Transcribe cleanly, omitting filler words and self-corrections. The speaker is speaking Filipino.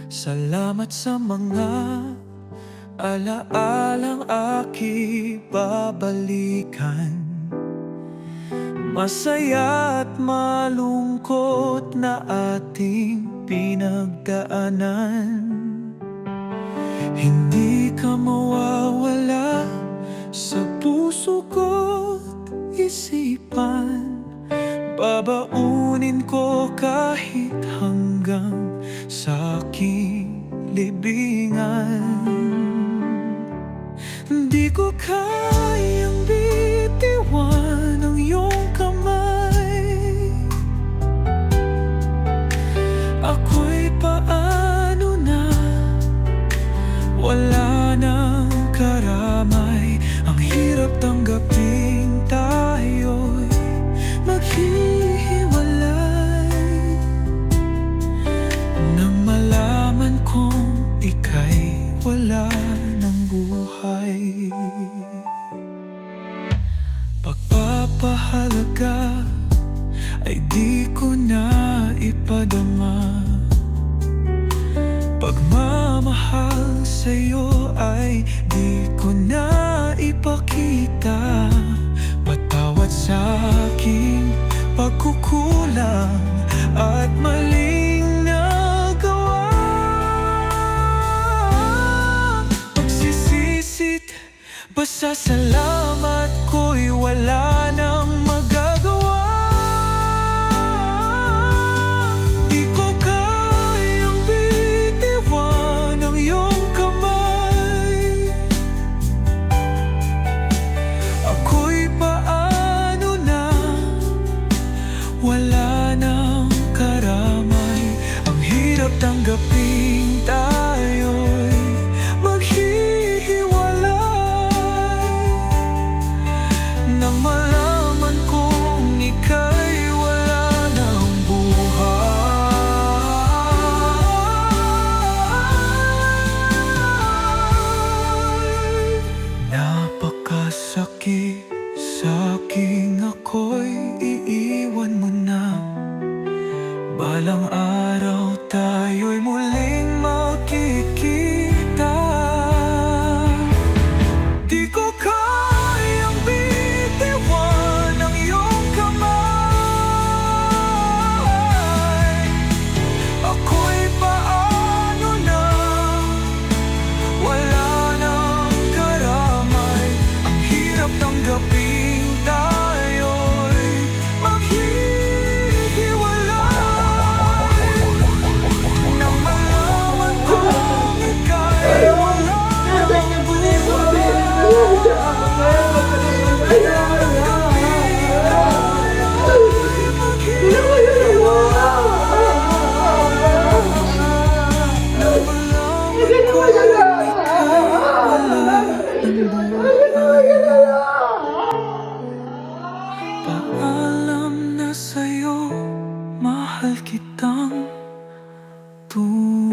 Salamat sa mga alaalang aking babalikan. Masaya at malungkot na ating pinagdaanan. Hindi ka mawawala sa puso ko't isipan. Babaunin ko kahit hanggang sa aking libingan. Di ko kayang bitiwan ang iyong kamay. Ako'y paano na, wala nang karamay. Ang hirap tanggapin tayo'y maghihiwalay. Nang malaman kong ika'y wala ng buhay. Pagpapahalaga ay di ko na ipadama. Pagmamahal sa'yo ay di ko na ipakita. Patawad sa aking pagkukulang at maling nagawa. Pagsisisit, basta salamat ko'y wala nang magagawa. Di ko kayang bitiwan ang iyong kamay. Ako'y paano na, wala nang karamay. Ang hirap tanggapin tayo'y maghihiwalay. Nang malaman kong ika'y wala ng buhay. Napakasakit sa'king ako'y iiwan mo na. Balang araw tayo'y muling magkikita. Di ko kayang bitiwan ang iyong kamay. Ako'y paano na, wala nang karamay. Ang hirap tanggapin tayo'y maghihiwalay. Nang malaman kong ika'y wala ng buhay. Paalam na sa'yo, mahal kitang tunay.